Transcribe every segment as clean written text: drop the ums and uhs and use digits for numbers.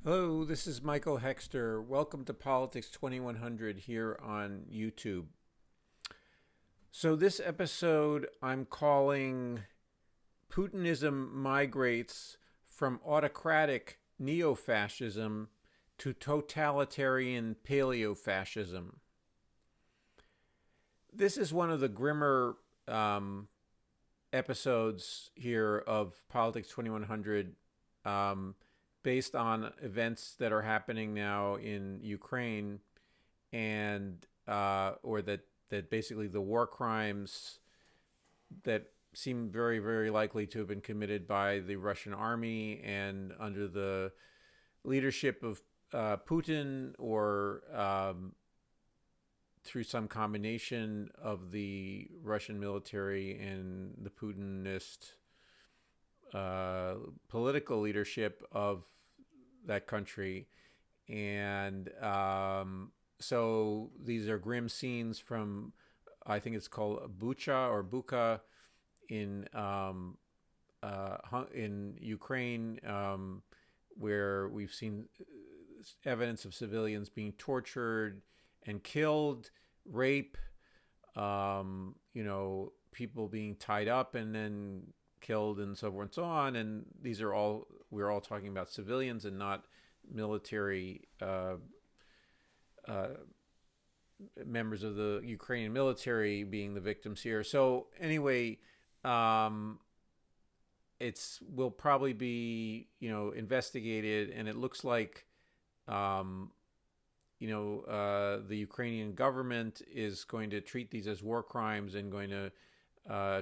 Hello, this is Michael Hexter. Welcome to Politics 2100 here on YouTube. So, this episode I'm calling Putinism Migrates from Autocratic Neofascism to Totalitarian Paleofascism. This is one of the grimmer episodes here of Politics 2100. Based on events that are happening now in Ukraine, and or that basically the war crimes that seem very, very likely to have been committed by the Russian army and under the leadership of Putin, or through some combination of the Russian military and the Putinist political leadership of that country. And so these are grim scenes from, I think it's called Bucha or Buka in Ukraine, where we've seen evidence of civilians being tortured and killed, rape, people being tied up and then killed, and so forth and so on. And we're all talking about civilians and not military members of the Ukrainian military being the victims here. So anyway, it's will probably be investigated, and it looks like the Ukrainian government is going to treat these as war crimes and going to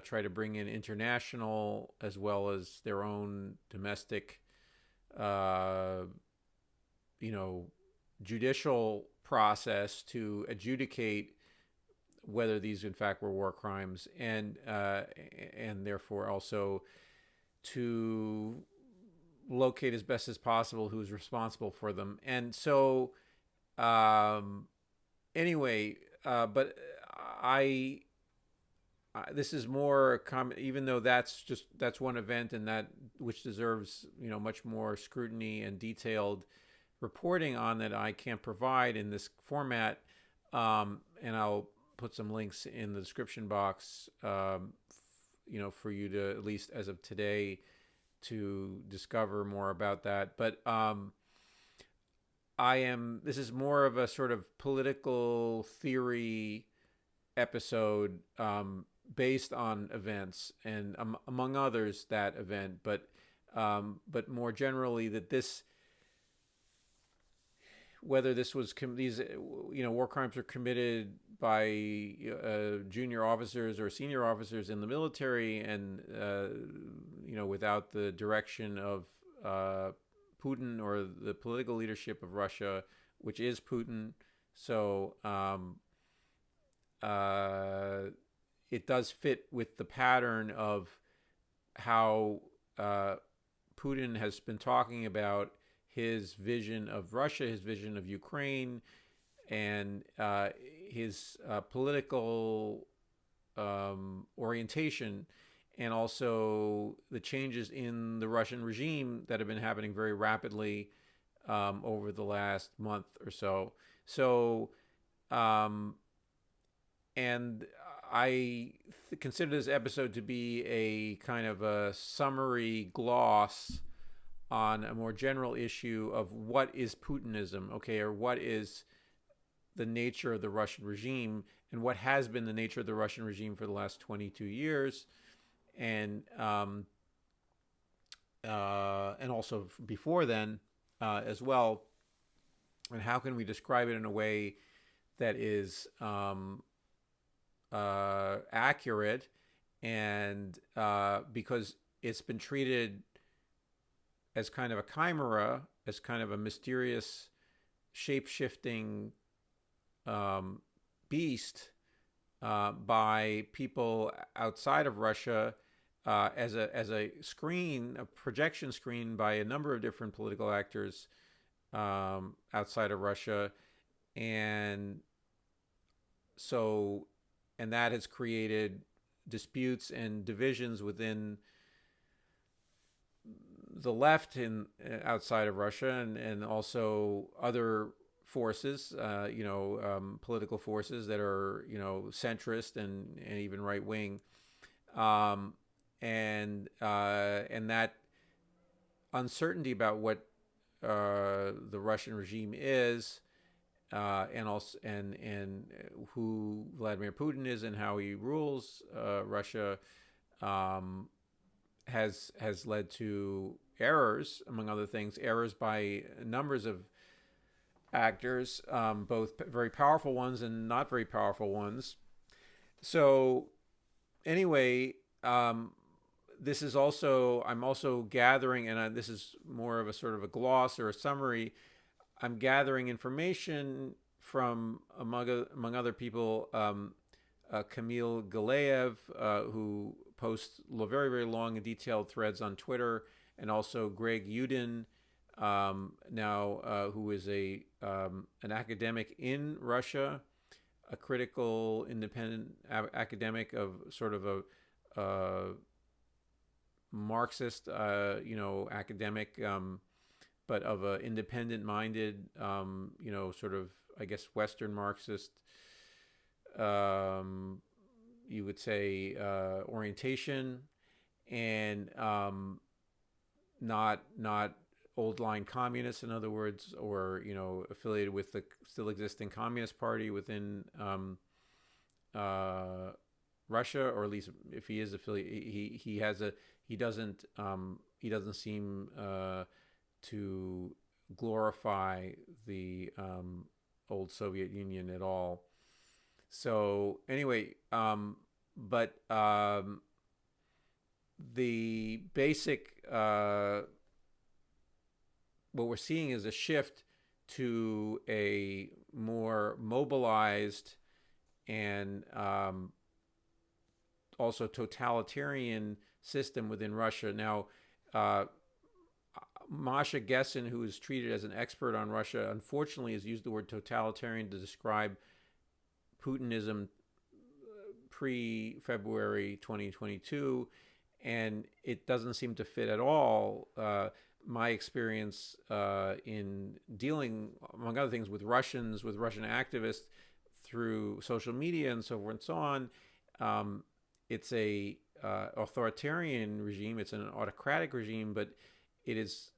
try to bring in international as well as their own domestic, judicial process to adjudicate whether these in fact were war crimes, and therefore also to locate as best as possible who's responsible for them. And so, anyway, but I this is more common, even though that's one event, and that which deserves much more scrutiny and detailed reporting on, that I can't provide in this format. And I'll put some links in the description box, for you to, at least as of today, to discover more about that. But this is more of a sort of political theory episode, based on events, and among others that event, but more generally that whether this was these war crimes were committed by junior officers or senior officers in the military, and without the direction of Putin or the political leadership of Russia, which is Putin. So it does fit with the pattern of how Putin has been talking about his vision of Russia, his vision of Ukraine, and his political orientation, and also the changes in the Russian regime that have been happening very rapidly over the last month or so. So, and I consider this episode to be a kind of a summary gloss on a more general issue of what is Putinism, okay, or what is the nature of the Russian regime, and what has been the nature of the Russian regime for the last 22 years, and also before then as well, and how can we describe it in a way that is accurate, and because it's been treated as kind of a chimera, as kind of a mysterious, shape-shifting beast by people outside of Russia, as a screen, a projection screen by a number of different political actors outside of Russia, and so. And that has created disputes and divisions within the left in outside of Russia, and also other forces, political forces that are centrist and even right wing, um, and that uncertainty about what the Russian regime is, and also and who Vladimir Putin is and how he rules Russia, um, has led to errors, among other things, errors by numbers of actors, both very powerful ones and not very powerful ones. So anyway, this is also I'm also gathering, and this is more of a sort of a gloss or a summary. I'm gathering information from among other people, Kamil Galeev, who posts very, very long and detailed threads on Twitter, and also Greg Yudin, who is an academic in Russia, a critical, independent academic of sort of a Marxist, academic, but of a independent-minded, sort of, I guess, Western Marxist, you would say, orientation, and not old line communists, in other words, or affiliated with the still existing Communist Party within Russia, or at least if he is affiliated, he doesn't seem to glorify the old Soviet Union at all. So anyway, but the basic what we're seeing is a shift to a more mobilized and also totalitarian system within Russia. Now, Masha Gessen, who is treated as an expert on Russia, unfortunately has used the word totalitarian to describe Putinism pre-February 2022, and it doesn't seem to fit at all. My experience in dealing, among other things, with Russian activists through social media and so forth and so on, it's a authoritarian regime. It's an autocratic regime, but it's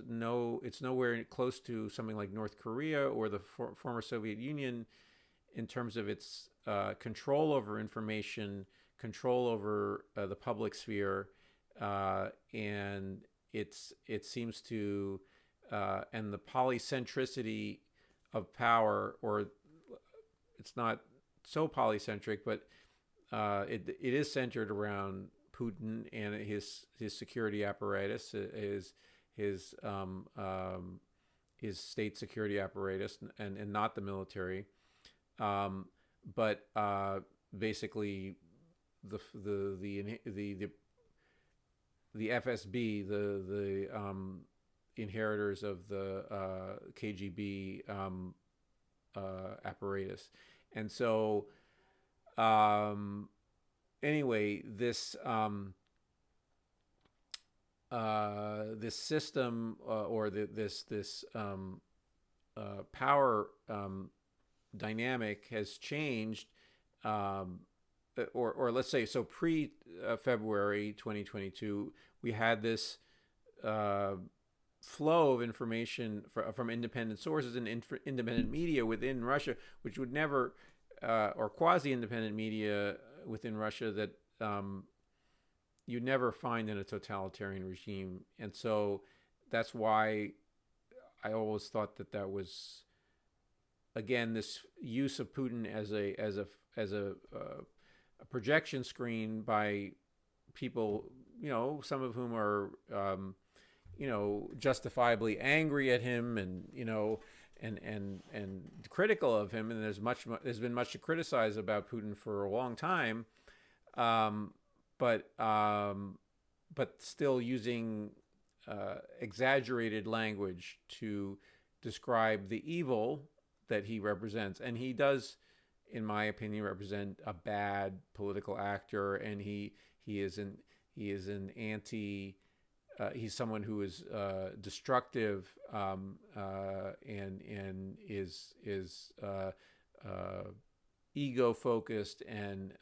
nowhere close to something like North Korea or the former Soviet Union in terms of its control over information, control over the public sphere, and it seems to and the polycentricity of power, or it's not so polycentric, but it is centered around Putin and his security apparatus, his state security apparatus, and not the military. But basically, the FSB, the inheritors of the KGB apparatus, and so anyway, this this system or this power dynamic has changed, or let's say, so pre-February 2022, we had this flow of information from independent sources and independent media within Russia, which would never, or quasi-independent media within Russia that you'd never find in a totalitarian regime. And so that's why I always thought that was, again, this use of Putin as a projection screen by people, some of whom are, justifiably angry at him, and and critical of him. And there's been much to criticize about Putin for a long time, but still using exaggerated language to describe the evil that he represents. And he does, in my opinion, represent a bad political actor, and he is an anti he's someone who is destructive, and is ego focused, and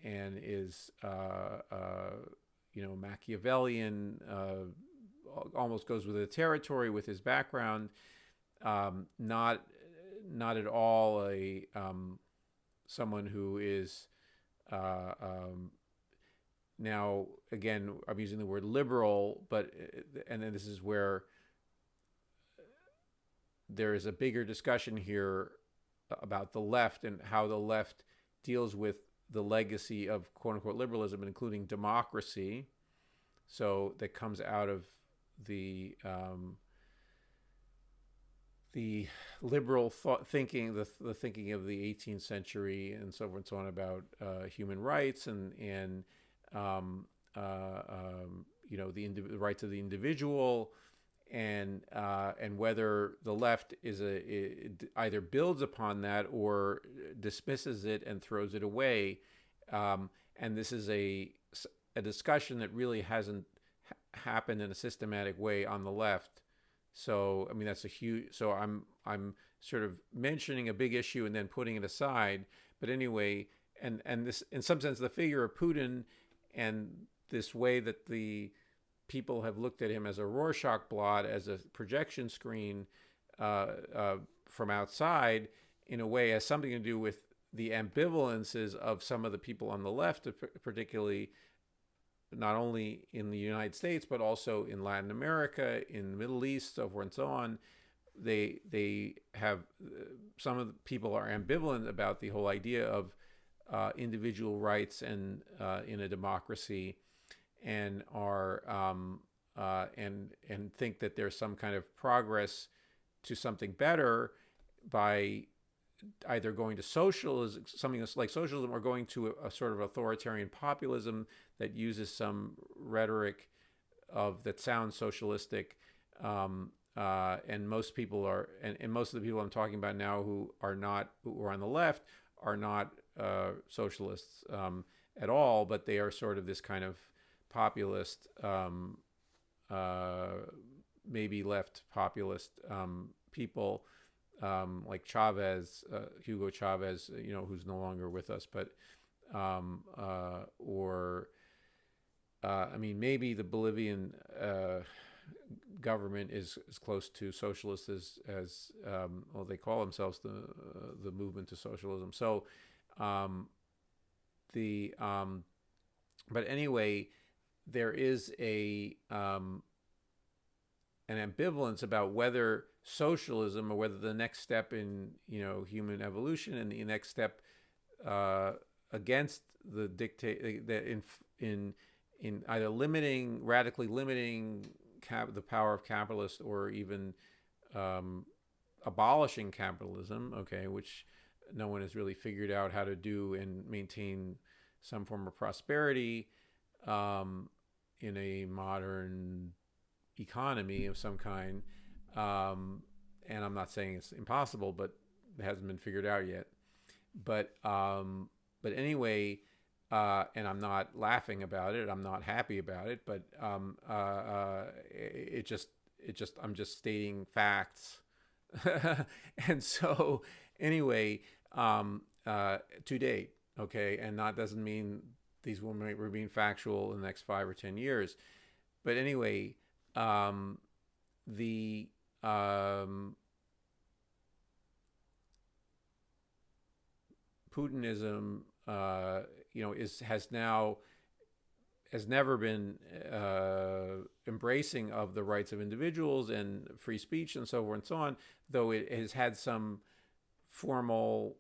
is Machiavellian, almost goes with the territory with his background. Not at all a someone who is now, again, I'm using the word liberal, but and then this is where there is a bigger discussion here about the left and how the left deals with the legacy of quote unquote liberalism, including democracy. So that comes out of the liberal thinking, the thinking of the 18th century, and so forth and so on, about human rights and the rights of the individual, and whether the left either builds upon that or dismisses it and throws it away. And this is a discussion that really hasn't happened in a systematic way on the left. So I mean, that's a huge. So I'm sort of mentioning a big issue and then putting it aside. But anyway, and this, in some sense, the figure of Putin and this way that the people have looked at him as a Rorschach blot, as a projection screen from outside, in a way has something to do with the ambivalences of some of the people on the left, particularly not only in the United States, but also in Latin America, in the Middle East, so forth and so on. They have, some of the people are ambivalent about the whole idea of individual rights and in a democracy, and are and think that there's some kind of progress to something better by either going to socialism, something that's like socialism, or going to a sort of authoritarian populism that uses some rhetoric that sounds socialistic. And most people are, and most of the people I'm talking about now who are on the left are not socialists at all, but they are sort of this kind of populist, maybe left populist people, like Chavez, Hugo Chavez, who's no longer with us, but I mean, maybe the Bolivian government is as close to socialist as well, they call themselves the movement to socialism. So but anyway, there is an ambivalence about whether socialism, or whether the next step in human evolution, and the next step against the dictate in either radically limiting the power of capitalists, or even abolishing capitalism, which no one has really figured out how to do and maintain some form of prosperity in a modern economy of some kind. And I'm not saying it's impossible, but it hasn't been figured out yet. But anyway, and I'm not laughing about it. I'm not happy about it. But I'm just stating facts. And so anyway, to date, and that doesn't mean these will remain factual in the next 5 or 10 years. But anyway, the Putinism, has never been embracing of the rights of individuals and free speech and so forth and so on, though it has had some formal,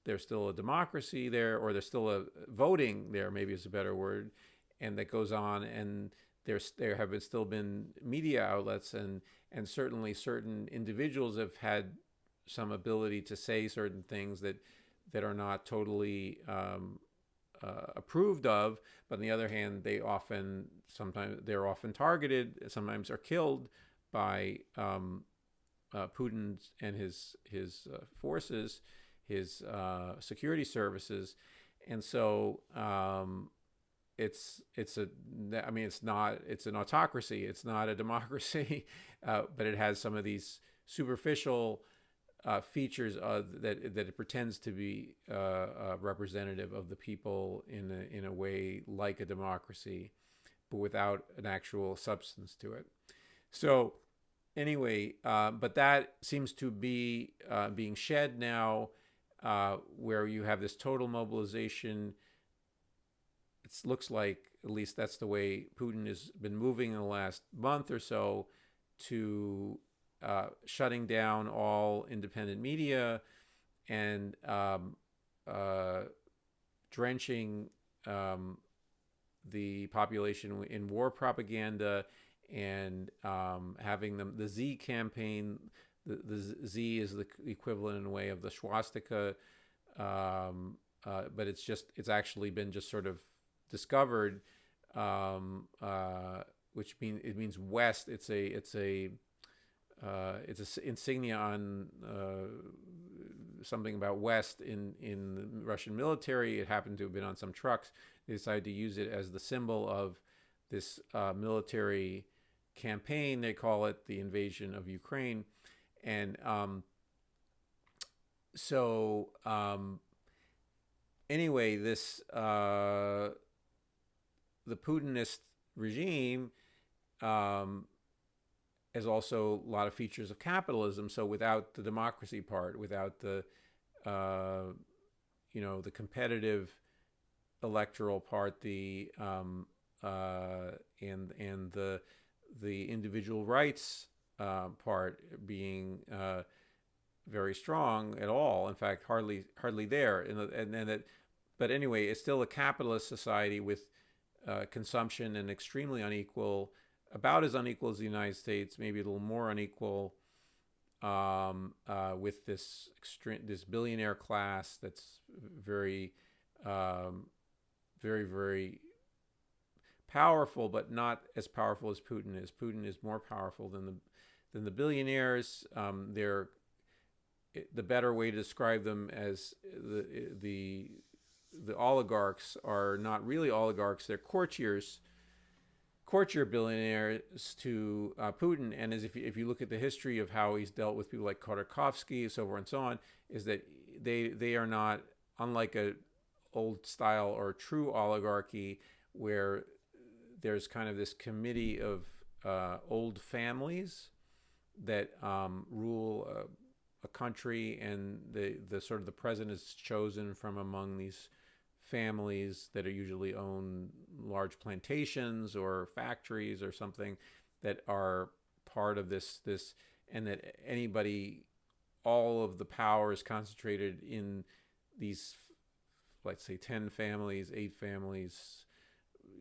there's still a democracy there, or there's still a voting there, maybe is a better word, and that goes on, and there have still been media outlets, and certainly certain individuals have had some ability to say certain things that are not totally approved of, but on the other hand, they're often targeted, sometimes are killed by Putin and his forces, his security services. And so it's a I mean it's an autocracy. It's not a democracy, but it has some of these superficial features that it pretends to be representative of the people in a way like a democracy, but without an actual substance to it. So anyway, but that seems to be being shed now, where you have this total mobilization. It looks like, at least that's the way Putin has been moving in the last month or so, to shutting down all independent media and drenching the population in war propaganda, and having them, the Z campaign. The Z is the equivalent in a way of the swastika, but it's actually been just sort of discovered, which means West. It's a insignia on something about West in the Russian military. It happened to have been on some trucks. They decided to use it as the symbol of this military campaign. They call it the invasion of Ukraine. And anyway, this the Putinist regime has also a lot of features of capitalism. So without the democracy part, without the the competitive electoral part, the and the individual rights part being very strong at all. In fact, hardly there. But anyway, it's still a capitalist society with consumption and extremely unequal, about as unequal as the United States, maybe a little more unequal, with this billionaire class that's very, very, very powerful, but not as powerful as Putin is. Putin is more powerful than the billionaires. The better way to describe them as the oligarchs are not really oligarchs; they're courtier billionaires to Putin. And as if you look at the history of how he's dealt with people like Khodorkovsky, so forth and so on, is that they are not, unlike a old style or true oligarchy where there's kind of this committee of old families that rule a country, and the sort of the president is chosen from among these families that are usually own large plantations or factories or something that are part of this, and that all of the power is concentrated in these, let's say, 10 families, 8 families,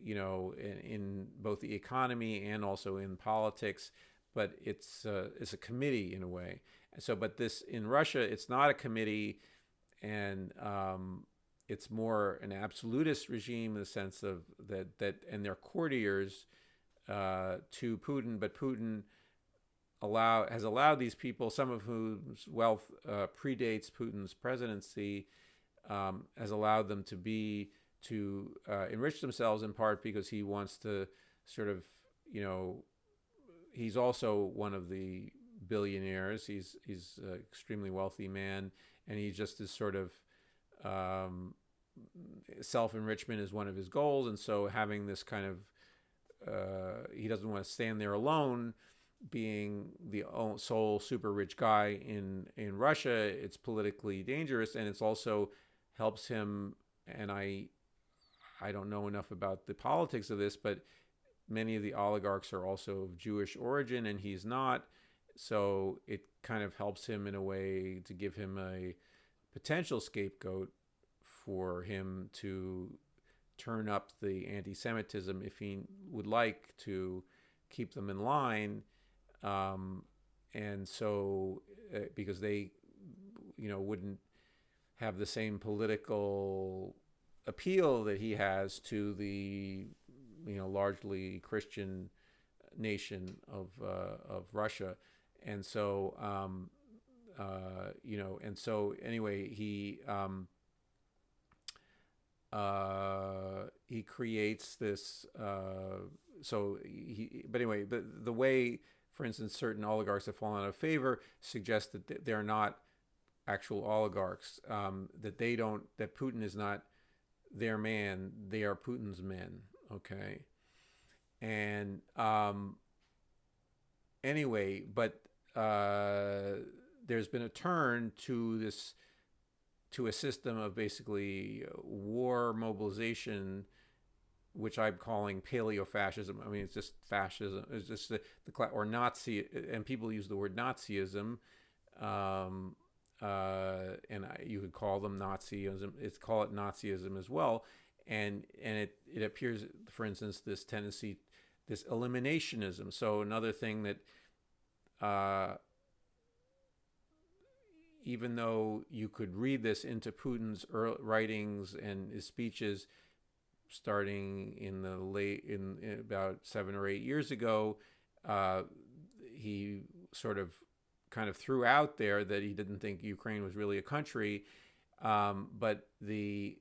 in both the economy and also in politics. But it's a committee in a way. So, but this in Russia, it's not a committee, and it's more an absolutist regime in the sense of that, and they're courtiers to Putin. But Putin has allowed these people, some of whose wealth predates Putin's presidency, has allowed them to enrich themselves, in part because he wants to sort of, he's also one of the billionaires. He's an extremely wealthy man, and he just is sort of self-enrichment is one of his goals. And so having this kind of, he doesn't want to stand there alone being the sole super rich guy in Russia. It's politically dangerous, and it's also helps him, and I don't know enough about the politics of this, but many of the oligarchs are also of Jewish origin, and he's not. So it kind of helps him in a way to give him a potential scapegoat for him to turn up the anti-Semitism if he would like to keep them in line. And so because they, wouldn't have the same political appeal that he has to the, largely Christian nation of Russia. And so, and so anyway, he, he creates this. But anyway, the way, for instance, certain oligarchs have fallen out of favor suggest that they're not actual oligarchs. That Putin is not their man; they are Putin's men. Okay, and anyway, but there's been a turn to a system of basically war mobilization, which I'm calling paleofascism. I mean, it's just fascism. It's just or Nazi, and people use the word Nazism, you could call them Nazism. Call it Nazism as well, and it appears, for instance, this tendency, this eliminationism. So another thing that. Even though you could read this into Putin's writings and his speeches, starting in about 7 or 8 years ago, he sort of kind of threw out there that he didn't think Ukraine was really a country, but the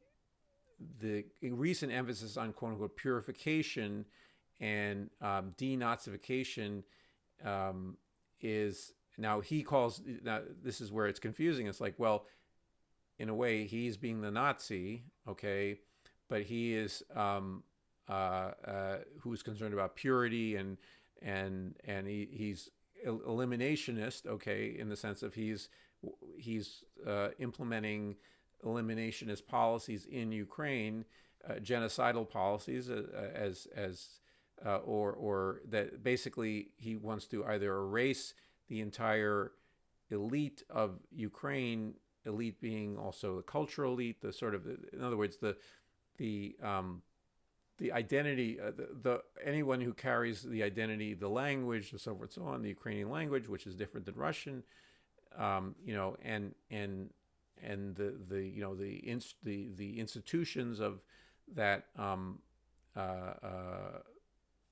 recent emphasis on quote unquote purification and denazification is. Now this is where it's confusing. It's like, well, in a way, he's being the Nazi, okay, but he is who's concerned about purity and he's eliminationist, okay, in the sense of he's implementing eliminationist policies in Ukraine, genocidal policies, or that basically he wants to either erase the entire elite of Ukraine, elite being also the cultural elite, the sort of, in other words, the identity, anyone who carries the identity, the language, and so forth, so on, the Ukrainian language, which is different than Russian, and the institutions of that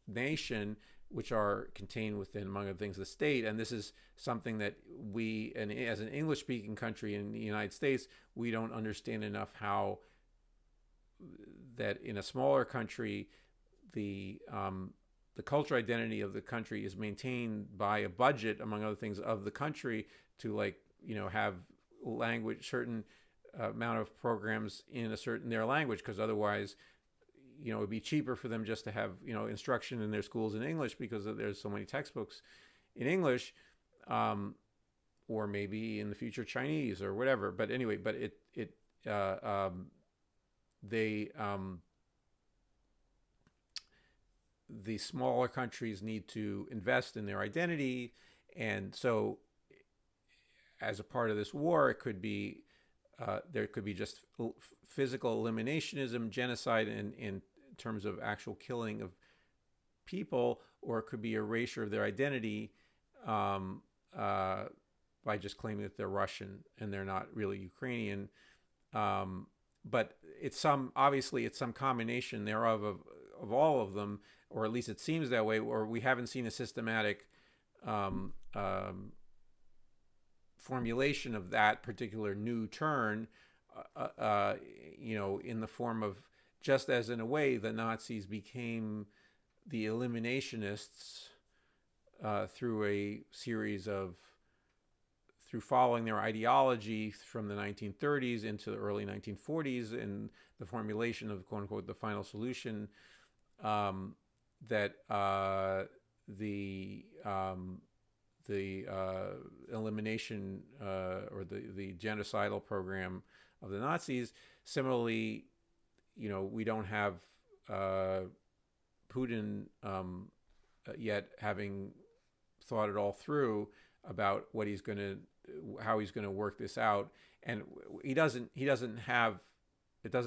nation, which are contained within, among other things, the state. And this is something that we, and as an English-speaking country in the United States, we don't understand enough how that in a smaller country, the cultural identity of the country is maintained by a budget, among other things, of the country to have language, certain amount of programs in their language, because otherwise it would be cheaper for them just to have, instruction in their schools in English because there's so many textbooks in English, or maybe in the future Chinese or whatever. But anyway, the smaller countries need to invest in their identity, and so as a part of this war, it could be there could be just physical eliminationism, genocide in terms of actual killing of people, or it could be erasure of their identity by just claiming that they're Russian and they're not really Ukrainian. But it's some combination thereof of all of them, or at least it seems that way, or we haven't seen a systematic formulation of that particular new turn, in the form of, just as in a way the Nazis became the eliminationists through following their ideology from the 1930s into the early 1940s in the formulation of, quote unquote, the final solution, that the elimination or the genocidal program of the Nazis. Similarly, we don't have Putin yet having thought it all through about how he's going to work this out, and it doesn't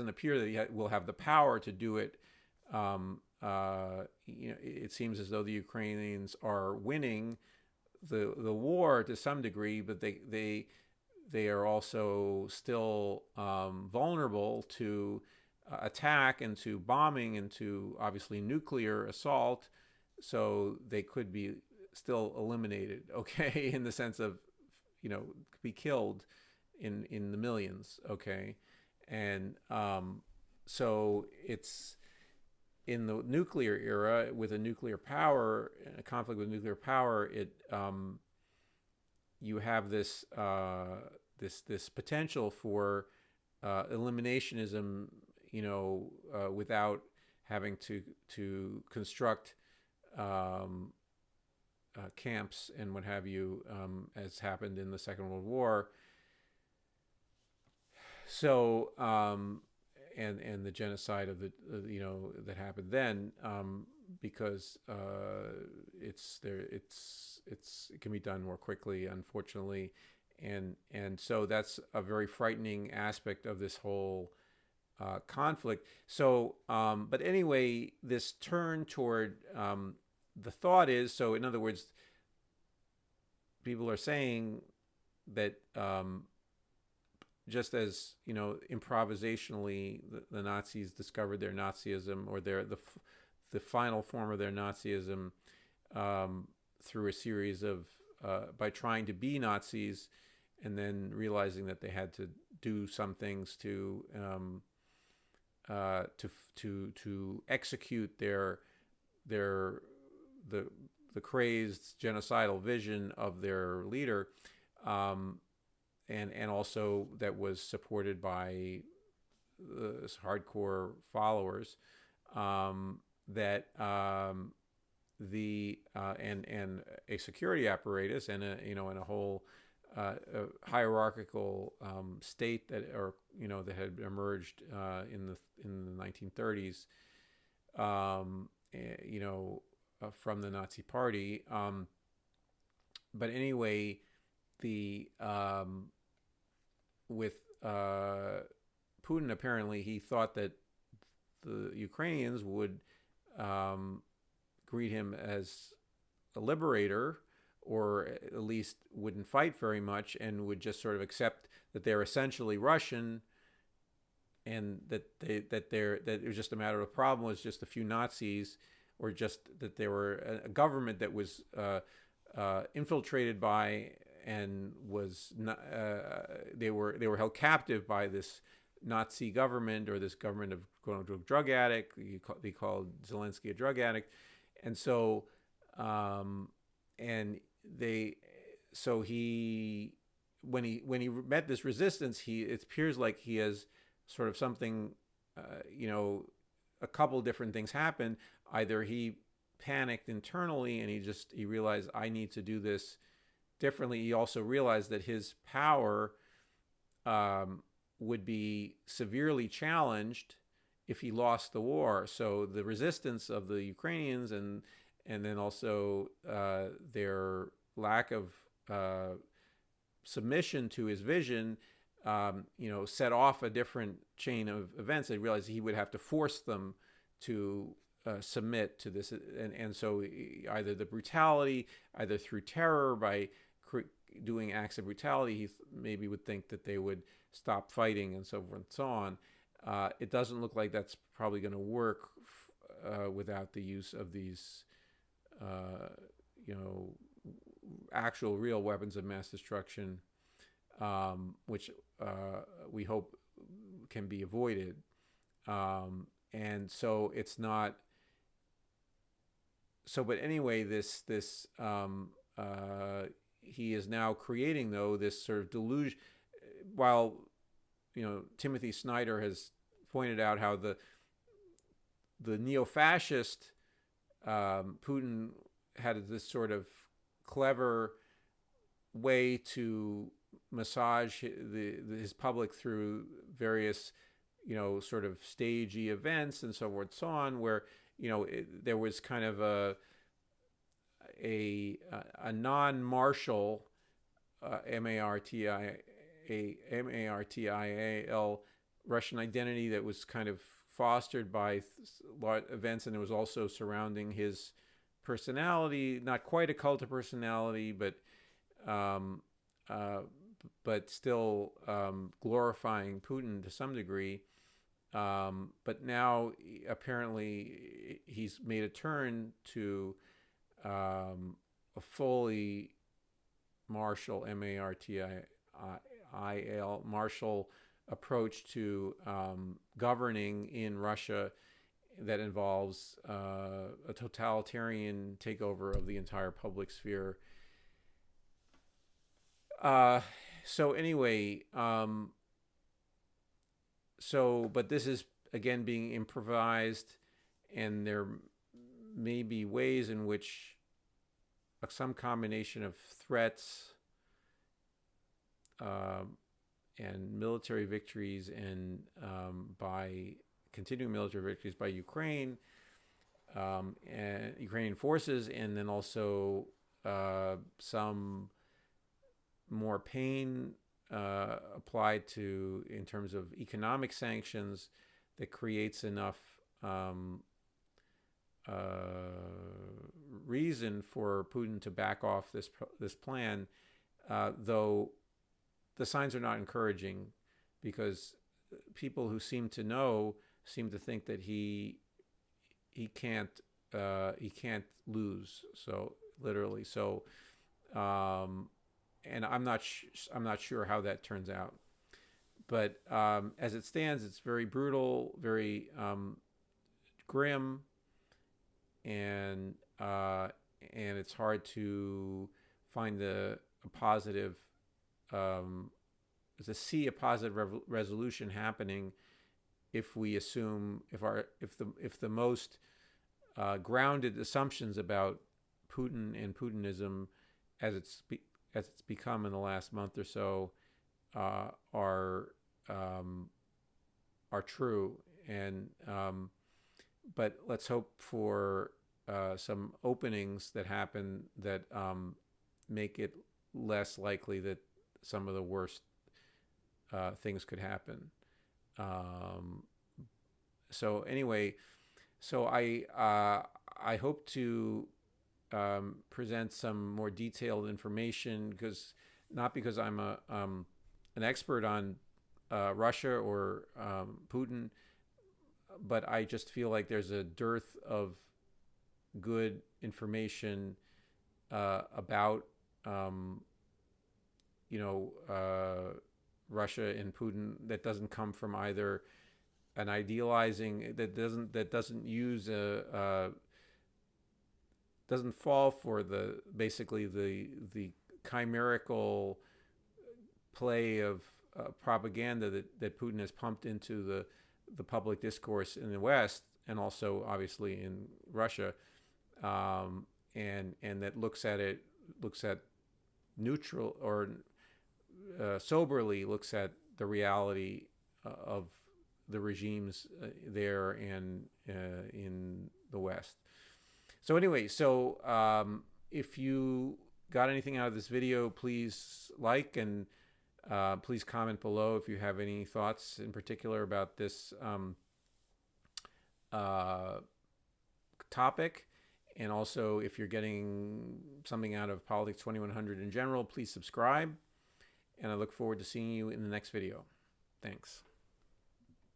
appear that he will have the power to do it. It seems as though the Ukrainians are winning the war to some degree, but they are also still vulnerable to attack and to bombing and to obviously nuclear assault. So they could be still eliminated, okay, in the sense of, be killed in the millions, okay, and so it's in the nuclear era, with a nuclear power, a conflict with nuclear power, you have this potential for eliminationism, without having to construct camps and what have you, as happened in the Second World War. So, and the genocide of the that happened then, because it can be done more quickly, unfortunately, and so that's a very frightening aspect of this whole conflict. So, but anyway, this turn toward the thought is, so in other words, people are saying that just as improvisationally the Nazis discovered their Nazism, or the final form of their Nazism, through a series of by trying to be Nazis and then realizing that they had to do some things to execute the crazed genocidal vision of their leader, and also that was supported by hardcore followers, that and a security apparatus and a whole a hierarchical state that had emerged in the 1930s, from the Nazi Party. But anyway, with Putin, apparently he thought that the Ukrainians would greet him as a liberator, or at least wouldn't fight very much, and would just sort of accept that they're essentially Russian, and that it was just a matter of, the problem was just a few Nazis, or just that they were a government that was infiltrated by, and was not, they were held captive by this Nazi government, or this government of drug addict. They called Zelensky a drug addict, and so he when he met this resistance, it appears like he has sort of something, a couple different things happened. Either he panicked internally and he realized, I need to do this differently. He also realized that his power would be severely challenged if he lost the war. So the resistance of the Ukrainians, and then also their lack of submission to his vision, set off a different chain of events. They realized he would have to force them to submit to this, and so either the brutality, either through terror, by doing acts of brutality, he maybe would think that they would stop fighting, and so forth and so on. It doesn't look like that's probably going to work without the use of these, actual real weapons of mass destruction, which we hope can be avoided. And so it's not. So, but anyway, he is now creating, though, this sort of delusion. While Timothy Snyder has pointed out how the neo-fascist Putin had this sort of clever way to massage his public through various sort of stagey events and so forth and so on, where there was kind of a non-martial Martial Russian identity that was kind of fostered by events, and it was also surrounding his personality, not quite a cult of personality, but still glorifying Putin to some degree. But now apparently he's made a turn to a fully martial, martial approach to governing in Russia, that involves a totalitarian takeover of the entire public sphere. So anyway, but this is again being improvised, and there may be ways in which some combination of threats and military victories, and by continuing military victories by Ukraine and Ukrainian forces, and then also some more pain applied to in terms of economic sanctions that creates enough reason for Putin to back off this plan, though the signs are not encouraging, because people who seem to know seem to think that he can't lose. So literally, so and I'm not sure how that turns out. But as it stands, it's very brutal, very grim, and it's hard to find a positive, to see a positive resolution happening if we assume if the most grounded assumptions about Putin and Putinism as it's become in the last month or so are true, and but let's hope for some openings that happen that make it less likely that some of the worst things could happen. So anyway, so I hope to present some more detailed information, not because I'm an expert on Russia or Putin, but I just feel like there's a dearth of good information about Russia and Putin that doesn't come from either an idealizing that doesn't use doesn't fall for basically the chimerical play of propaganda that Putin has pumped into the public discourse in the West, and also obviously in Russia, and that looks at neutral or soberly looks at the reality of the regimes there and in the West. So anyway, if you got anything out of this video, please like, and please comment below if you have any thoughts in particular about this topic. And also, if you're getting something out of Politics 2100 in general, please subscribe. And I look forward to seeing you in the next video. Thanks.